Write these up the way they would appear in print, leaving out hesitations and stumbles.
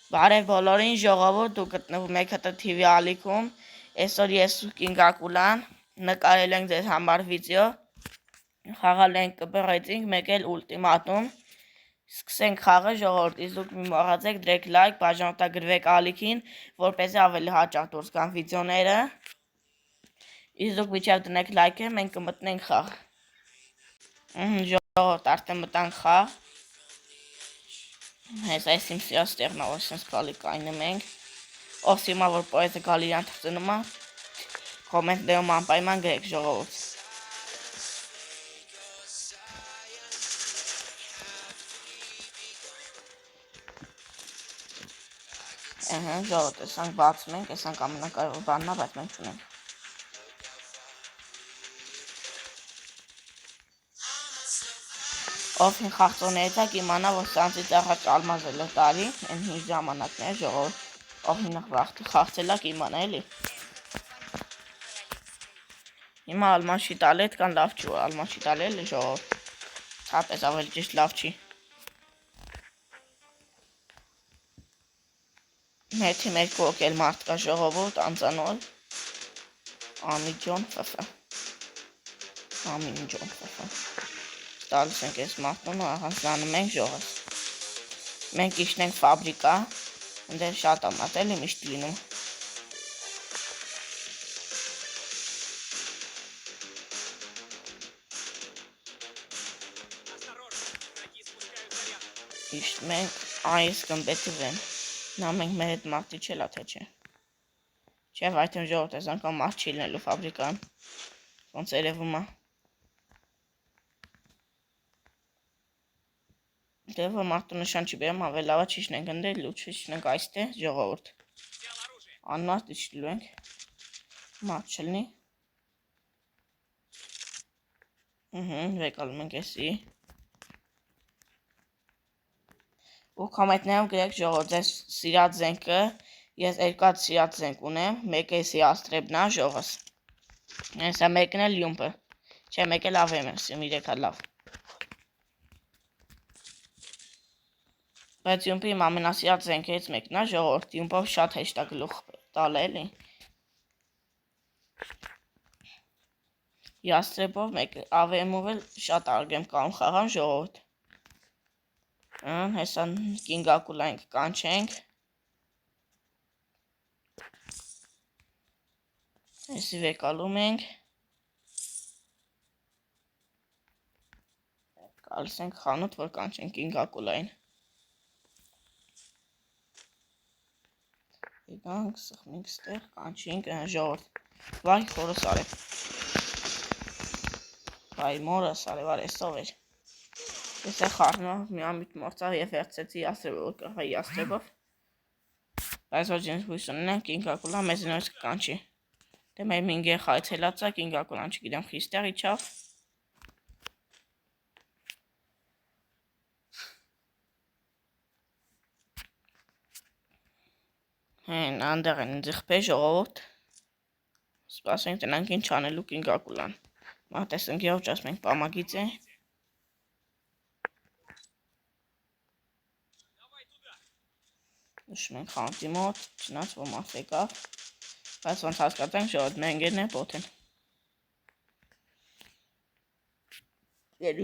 Բարև բոլորին, ժողովուրդ, դուք գտնվում եք ՀՏ TV ալիքում, այսօր ես ու Կինգակուլան նկարել ենք ձեզ համար վիդեո, խաղալ ենք կբռեցինք, մեկ էլ ուլտիմատում, սկսենք խաղը ժողովուրդ, իսկ դուք մի մոռացեք դրեք լայք, բաժանորդագրվեք ալիքին, որպեսզի ավելի հաճախ դուրս գան վիդեոները, իսկ դուք միջև դնեք լայքը, մենք կմտնենք խաղ, ժողովուրդ, արդեն մտանք խաղ, Հենց այս իմ սիրած տեղն ա, որ սենց գալի կայնում ենք, ով սիմա, որ պոեզը գալի իրան թղծնում ա, կոմենտներում անպայման գրեք ժողովուրդ։ Ժողովուրդ, տեսանք բացում ենք, տեսանք ամենակարևոր բանն ա, բայց մենք չունենք։ Ով հին խաղծոներից ա կիմանա, որ սանցից առաջ ալմազել է տարի, են հին ժամանակներ ժողովուրդ, ով հին խաղցել ա կիմանա էլի։ Հիմա ալմաշի տալի հետ կան լավ չի, որ ալմաշի տալի էլի ժողովուրդ, հապես ավելի ճիշտ լավ չի։ Մեր թիմ երկու հոգել մարդ կա ժողովուրդ, անծանոթ, Ամիջոն ֆֆ, Ամինջոն ֆֆ, տալիս ենք այս մարդուն ու առանձնանում ենք ժողովուրդ։ Մենք իջնենք ֆաբրիկա, ընդեր շատ ամատ էլի միշտ լինում։ Իջնում ենք, այս կմբետիվ են, նա մենք մեր հետ մարդի չելա թե չէ։ Չէ, վայթեմ ժողովուրդ ես անգամ մարդ չի լինելու ֆաբրիկան, ոնց երևում ա։ Դե որ մարդու նշան չի բերում, ավելի լավա չիջնենք ընդեր, լուչ իջնենք այստեղ ժողովուրդ։ Անմարդ իջնելու ենք, մարդ չլինի։ Վեկալում ենք էսի։ Ու կոմենտներում գրեք ժողովուրդ, ձեզ սիրած զենքը, ես երկու հատ սիրած զենք ունեմ, մեկը էսի աստրեբն ա ժողովուրդ։ Հեսա մեկն էլ յումպը, չէ մեկ էլ ավեմ եմ սիմ 3 հատ լավ։ Բայց յումպը իմ ամենասիրած զենքերից մեկն ա ժողովուրդ, յումպով շատ հեշտ ա գլուխ տալը էլի։ Յաստրեբով մեկ ավեմով էլ շատ արագ եմ կարում խաղան ժողովուրդ։ Հեսա Կինգակուլային կանչենք։ Հեսի վեկալում ենք։ Գալիս ենք խանութ, որ կանչենք Կինգակուլային։ Եկանք, սխմենք ստեղ, կանչենք ժողովուրդ։ Վայ խորս արև։ Վայ մորս արև արեսով էր։ Ես է խարնով մի ամիտ մորցավ և վերցեցի յաստրեբով, կրվայի յաստրեբով։ Բայց որ ջենս հույս ունենեմ, Կինգակուլա մեզ նորից կկանչի։ Դե մեր մինգեր խայցելած ա, Կինգակուլան չգիտեմ խիստեղ իջավ։ Հեն անդեղ են ձիխպե ժողովուրդ։ Սպասենք տնանք ինչ անելու Կինգակուլան։ Մատեսնք եվ ճասմ ենք պամագից է։ Նշում ենք խանութի մոտ, չնաց որ մարդ եկավ, բայց ոնց հասկացանք ժողովուրդ մեր ընկերն է բոտ են։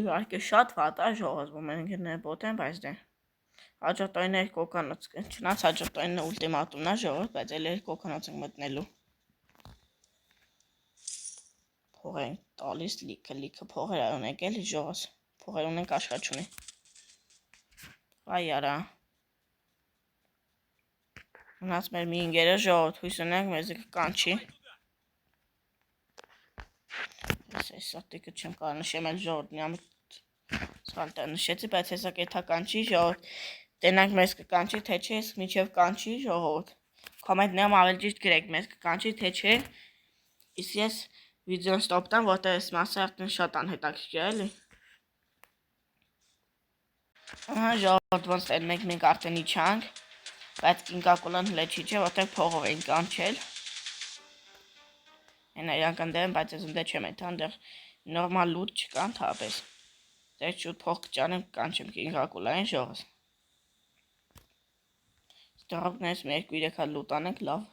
Իհարկե շատ վատ ա ժողովուրդ, որ մեր ընկերն է բոտ են, բայց դե հաջորդ օրինը կոկանոց, չնաց հաջորդ օրինը ուլտիմատումն ա ժողովուրդ, բայց էլ կոկանոց ենք մտնելու։ Փողեր ենք տալիս, լիքը փողեր ունենք էլի ժողովուրդ, փողեր ունենք աշխատ չունի։ Վայ արա։ Մնաց մեր մի ընկերը ժողովուրդ, հույս ունենք մեզ կկանչի։ Այս սատիկը չեմ կարող նշեմ էլ ժողովուրդ, մի ամիտ սխալ տեղ նշեցի, բայց հեսա կեթա կանչի ժողովուրդ, տենանք մեզ կկանչի, թե չէ, իսկ միջև կանչի ժողովուրդ։ Կոմենտներում ավելի ճիշտ գրեք, մեզ կկանչի, թե չէ, իսկ ես վիդեոն ստոպ տամ, որտեղ այս մասը արդեն շատ անհետաքրքիր էլի։ Ժողովուրդ ոնց տենենք մենք արդեն իջանք, բայց Կինգակուլան հլեչի չէ, որտեղ փողով էին կանչել։ Հենա իրանք ընդեղ են, բայց ես ընդեղ չեմ էդ հանդեղ նորմալ լուտ չկան թապես։ Ձեր շուտ փող կճանեմ կանչեմ Կինգակուլային ժողովուրդ։ Դրոպներից մի 2-3 հատ լուտ անենք, լավ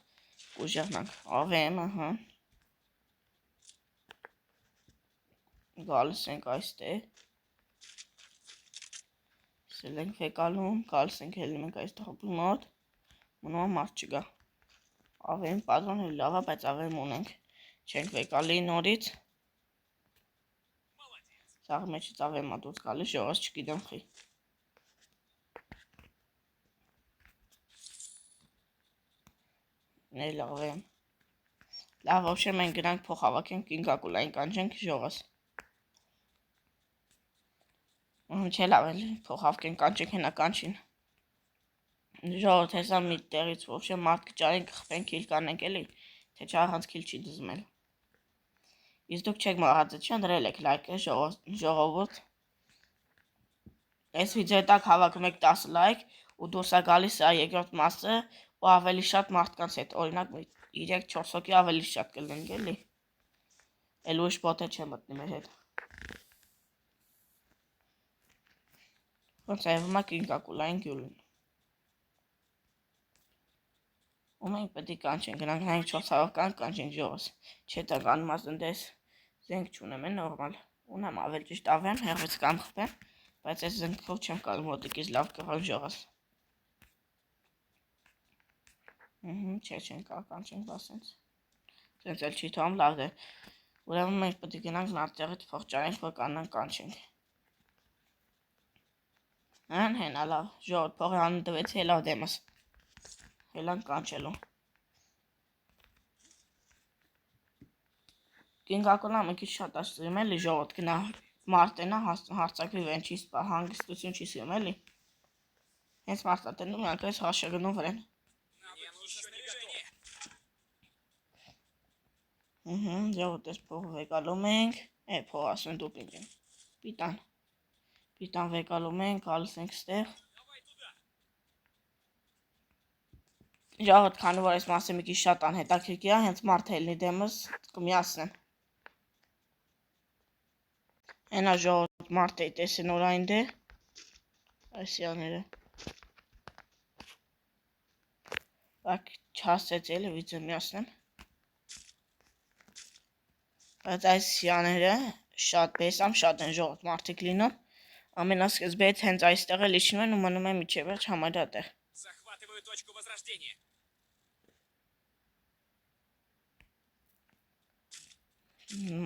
կուժեղնանք, ավեմ, ահա, գալիս ենք այստեղ, սել ենք վեկալում, գալիս ենք հելնում ենք այս դրոպի մոտ, մնում մարդ չգա, ավեմ պատրոն հել լավա, բայց ավեմ ունենք, չենք վեկալի նորից, սաղ մեջից ավեմ ադուց գալիս, ժողս չգիտեմ խի, նել ավեմ, լավ, ոբշե մենք գրանք փող հավաքենք, կինկակուլային կանչենք ժողս, չէ լավ էլ փող հավաքենք կանչենք հենա կանչին, ժողոտ հեսա մի տեղից ոբշե մարդ կճարենք կխպենք կիլ կանենք էլի, թե չէ առանց կիլ չի դզմել, իսկ դուք չեք մոռացել չէ դրել եք լայքը ժողովուրդ, այս վիդեոյի տակ հավաքում եք 10 լայք ու դուրս է գալիս է երկրորդ մասը ու ավելի շատ մարդկանց հետ, օրինակ 3-4 հոգի ավելի շատ կլինենք էլի, էլ ուրիշ բոտ է չեմ մտնի մեր հետ, ոնց այվում է կինկակուլային գյուլին, ու մենք պետք է կանչենք, գնանք նայենք 400 կանչենք ժողս, չէ տակ անմազն դես, զենք չունեմ է նորմալ, ունեմ ավել ճիշտ ավեմ, հեղվեց կամ խպեմ, բայց այս զենքով չեմ կարում հոտիկից լավ կղան ժողս, չէ չենք կանչենք բասենց, սենց էլ չի թողում լավ դե, ուրեմն մենք պետք է գնանք նատեղից փող ճարենք, որ կանանք կանչենք, հենա լավ, ժողոտ փողի հանը դվեց հելավ դեմս, հելան կանչելու, կինկակոլա մի քիչ շատ ասում էլի ժողոտ գնա մարտենա հարցակվի վեն չի սպա, հանգստություն չի սիում էլի, հենց մարտատենում յանք այս հաշագնում վրեն, ժողոտ ես փող վեկալում ենք, փող ասում դուպինգ են, պիտան վեկալում ենք, գալիս ենք ստեղ, ժողոտ քանի որ այս մասը մի քիչ շատ անհետաքրքիր է, հենց մարդ հելնի դեմս կմիացնեմ, հենա ժողոտ մարդ էի տեսեն օրային դե, այս յաները, բակ չասեց էլի վիծը միացնեմ, բայց այս յաները շատ բեսամ շատ են ժողոտ մարդիկ լինում, ամենասկզբից հենց այստեղ էլ իջնում են ու մնում են միջև վերջ համարյա տեղ,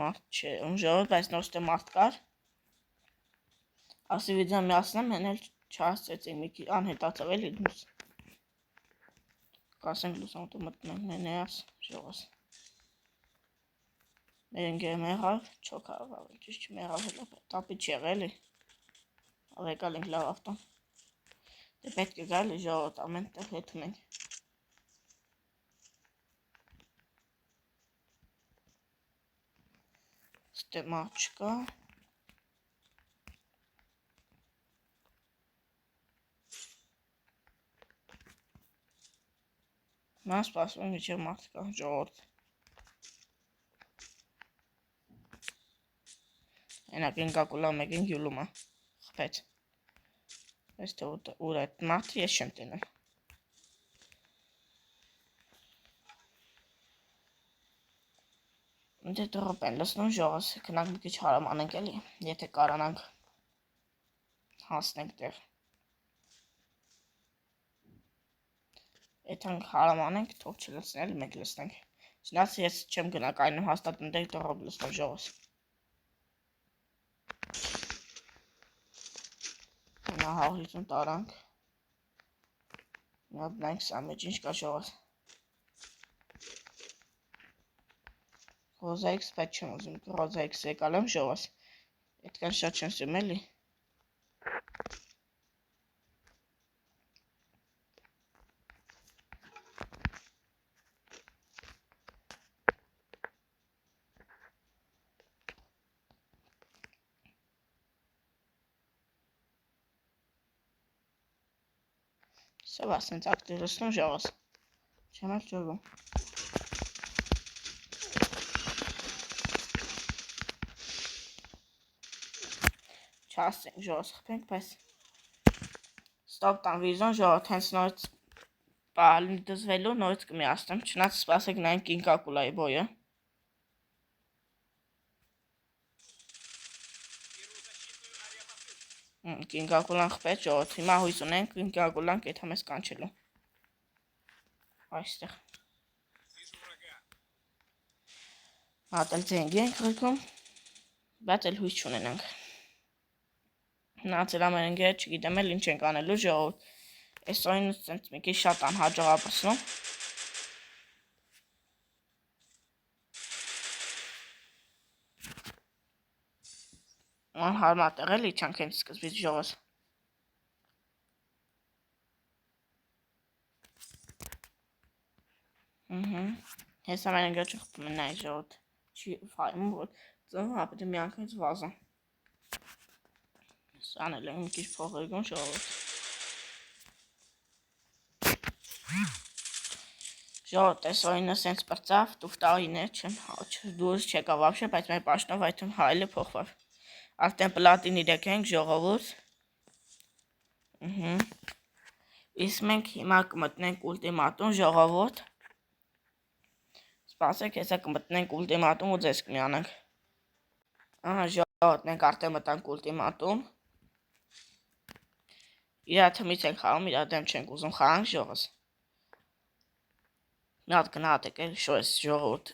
մարդ չէ, ժողոտ բայց նոստե մարդ կար, ասի վիդեո միացնեմ, հեն էլ չասեցինք մի քիչ անհետացավ էլի դուրս, կասենք լուսամուտը մտնենք նենեաս ժողոս, մեր ընգերը մեղավ, չոքավ ավել ճիշտ չմեղավ հելա, տապի չեղ էլի, ավեկալ ենք լավ ավտոն, դե պետք է գալի ժողոտ ամեն տեղ հետում ենք, ստե մարդ չկա, Mən սպասում միջև մարդ կա ժողովուրդ, հենակ ինկակուլա մեկին գյուլում է, խպեց, ես թե ուր այդ մարդը ես չեմ տենում, դե դրոպ են լսնում ժողոս, կնանք մի քիչ հարամ անենք էլի, եթե կարանանք հասնենք տեղ, եթե հարամ անենք, թող չլսնել, մենք լսնենք, չնայած ես չեմ գնա կայնում հաստատ ընդեղ դրոպ լսնով ժողոս, նա 150 տարանք, նա բնանք սա մեջ ինչ կա ժողոս, Ռոզայքս պետք չեմ ուզում, ռոզայքս եկալ եմ ժողոս, այդքան շատ չեմ սում էլի, սով ասենց ակտիվ լսնում ժողոս, չեմ էլ ճորվում, չասենք ժողոս խպենք, բայց ստոպ տան վիզոն ժողոտ հենց նորից Պահալին դզվելու նորից կմիացնեմ, չնայած սպասեք նայենք կինկակուլայի բոյը։ Կինկակուլան խփեց, ժողովուրդ, հիմա հույս ունենք կինկակուլան կեթա մեզ կանչելու։ Այստեղ։ Հատել ձենգի ենք ղրքում, բայց էլ հույս չունենանք։ Նացել ամեն ընկեր, չգիտեմ էլ ինչ ենք անելու ժողովուրդ։ Այս օրինը ցենց մի քիչ շատ անհաջող ապրսնում։ Անհարմար տեղ էլի չանք հենց սկզբից ժողովուրդ։ Հենց ամեն ընկեր չխփում են նայ ժողովուրդ։ Չի ֆայմում որ ծնվում ապետը մի անգամից վազա։ Սան էլ մի քիչ փող երգում ժողովուրդ։ Ժողովուրդ, այս օրինը սենց պրծավ, տուֆտաղիներ չեն, դուրս չեկա վաբշե, բայց մեր պաշտնով այդում հայլը փոխվավ։ Արդեն պլատին 3 ենք ժողովուրդ։ Իսկ մենք հիմա կմտնենք ուլտիմատում ժողովուրդ։ Սպասեք, հեսա կմտնենք ուլտիմատում ու ձեզ կմիանանք։ Ժողովուրդ, մենք արդեն մտանք ուլտիմատում։ Իրա թմից ենք խաղում, իրա դեմ չենք ուզում խաղանք ժողովուրդ։ Մի հատ գնահատեք էլ շո ես ժողովուրդ։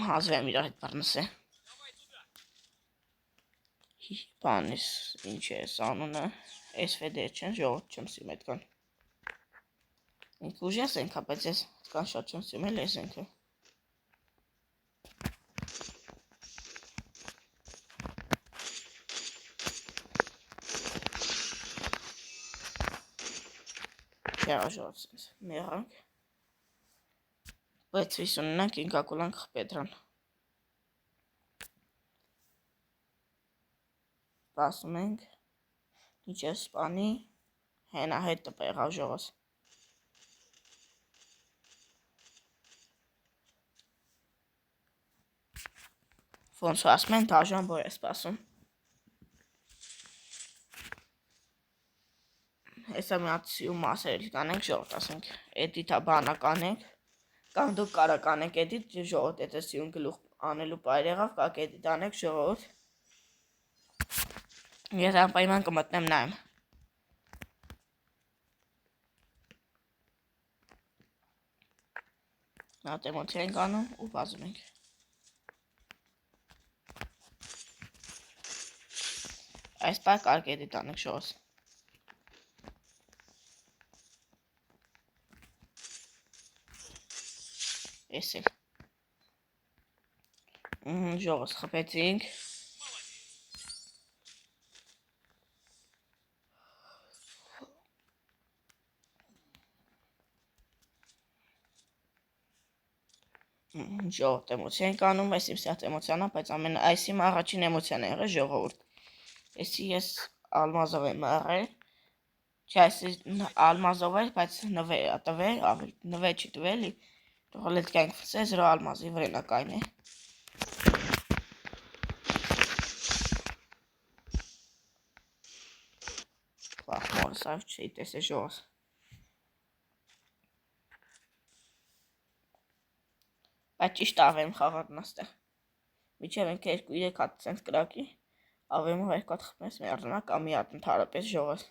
Հազվեմ իրա հետ բռնսե։ Բանիս ինչ է անունը, SVD չեն ժողովուրդ չեմ սիմ այդքան։ Ինք ուժես ենք, բայց ես այդքան շատ չեմ սիմ էլ ես ենքը։ Ժողովուրդ սենց մեղանք։ Բայց հույս ունենանք կինկակուլան խփի դրան։ Սպասում ենք, ինչև սպանի, հենա հետ տպ եղավ ժողովուրդ։ Ոնց որ ասում են, դաժան բոր է սպասում։ Հեսա մի հատ սիում մասեր կանենք ժողովուրդ, ասենք, էդիտա բանակ անենք, կամ դուք կարաք անենք էդիտ ժողովուրդ, եթե սիում գլուխ անելու պայր եղավ, կակ էդիտ անենք ժողովուրդ։ Ես անպայման կմտնեմ նայեմ։ Նատ էմոցիա ենք անում ու բազում ենք։ Այս պայ կարգ էդիտ անենք ժողովուրդ։ Ես էլ։ Ժողովուրդ խփեցինք։ Ժողովուրդ էմոցիա ենք անում, այս իմ սյատ էմոցիան, բայց այս իմ առաջին էմոցիան է եղել ժողովուրդ։ Էսի ես ալմազով եմ եղել, չէ այս ալմազով էր, բայց նվե է տվել, նվե չի տվելի, թողել էդ կյանք վսե 0 ալմազի վրենակայն է։ Վախ մորս այվ չի տեսե ժողովուրդ։ Բայց ճիշտ ավեմ խաղատն աստեղ։ Միջև ենք 2-3 հատ ցենց կրակի, ավեմով 2 հատ խփես մերնա կամ մի հատ ընդհանրապես ժողովուրդ։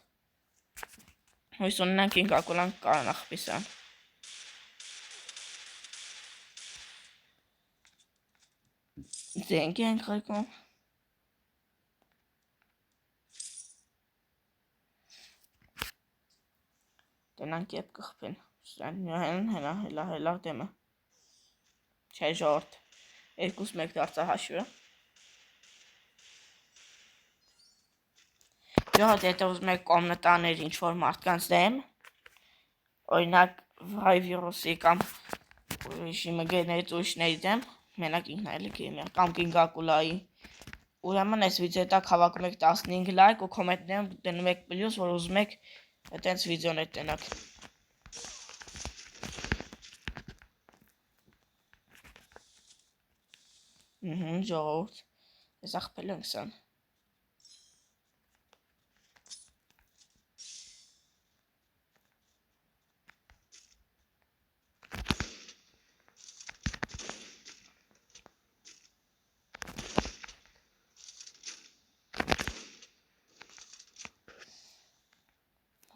Հույս ունենանք կինկակուլան կարողանա խփի սան։ Ձենքի ենք ղրքում։ Տնանք եբ կխփեն։ Հենա դեմը։ Չէ ժողովուրդ, 2-1 դարձա հաշվը։ Ժողովուրդ, եթե ուզում եք կոմնտաներ ինչ-որ մարդկանց դեմ, օրինակ վայ վիրուսի կամ ուրիշի մգերներից ուրիշների դեմ, մենակ ինքնայելի գեյմեր կամ կինկակուլայի, ուրեմն այս վիդեոյի տակ հավաքում եք 15 լայք ու կոմենտներում դնում եք պլյուս, որ ուզում եք այդպես վիդեոներ տնակ։ Ժողովուրդ, ես ախպել ենք սան։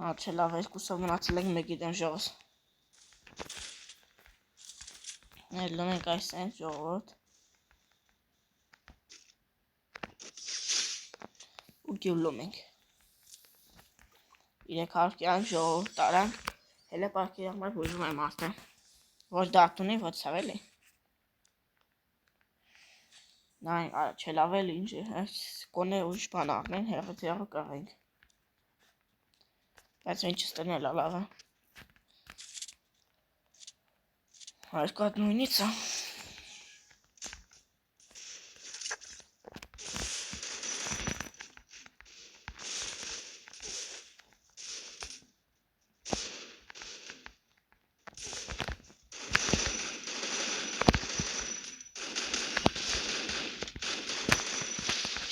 Չէ լավ, երկուսով մնացել ենք մեկի դեմ ժողովուրդ։ Ելնում ենք այս են ժողովուրդ։ Ու գյուլում ենք։ 300 կյանք ժողովուրդ տարանք, հելը պարկի համար բուժում եմ արդեն։ Ոչ դարդ ունի, ոչ ցավ էլի։ Նայն, չէ լավ էլ ինչ է, կոնե ուրիշ բան առնեն, հեղից հեղը կաղենք։ Բայց ինչ ստերն էլ լավ է։ Այս կատ նույնից է։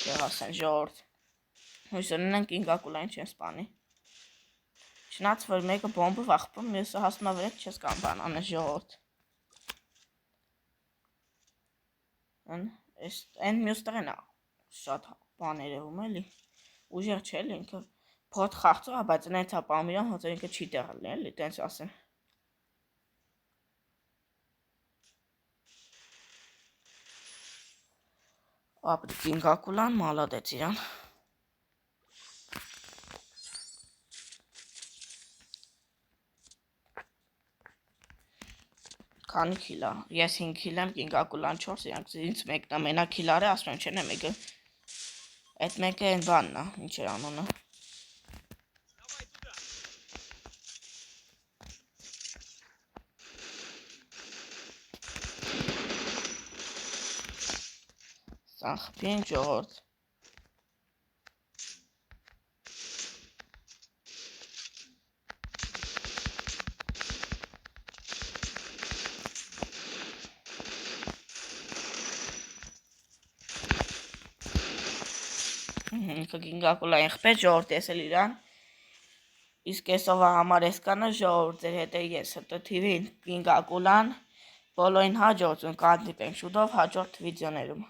Չեղասեն ժողորդ։ Հույսերն ենք ինգակուլային չեն սպանի։ Չնաց, որ մեկը բոմբով աղպում, մյուսը հասնում է վրետ չես կամ բան անե ժողորդ։ Են մյուս տղեն է շատ բան երևում էլի։ Ուժեղ չէ էլի ինքը փոթ խաղծող է, բայց նենց է պամիրան, հոց ինքը չի տեղալի էլի, տենց ասեմ։ Ապրիկ ինգակուլան, մալադեց իրան։ Քանի քիլ է, ես 5 քիլ եմ, ինգակուլան 4, իրանք ինձ մեկն է մենակ քիլար է, ասում եմ չեն է մեկը։ Այդ մեկը են բանն է, ինչ էր անունը։ Սան խպի ենք ժողորդ։ Ինքը գինգակուլային խպեց ժողորդ տեսել իրան, իսկ էսով համար ես կանը ժողորդ ձեր հետ է ես հետո թիվին գինգակուլան, բոլորին հաջորդ կանտիպ ենք շուտով հաջորդ վիդեոներում։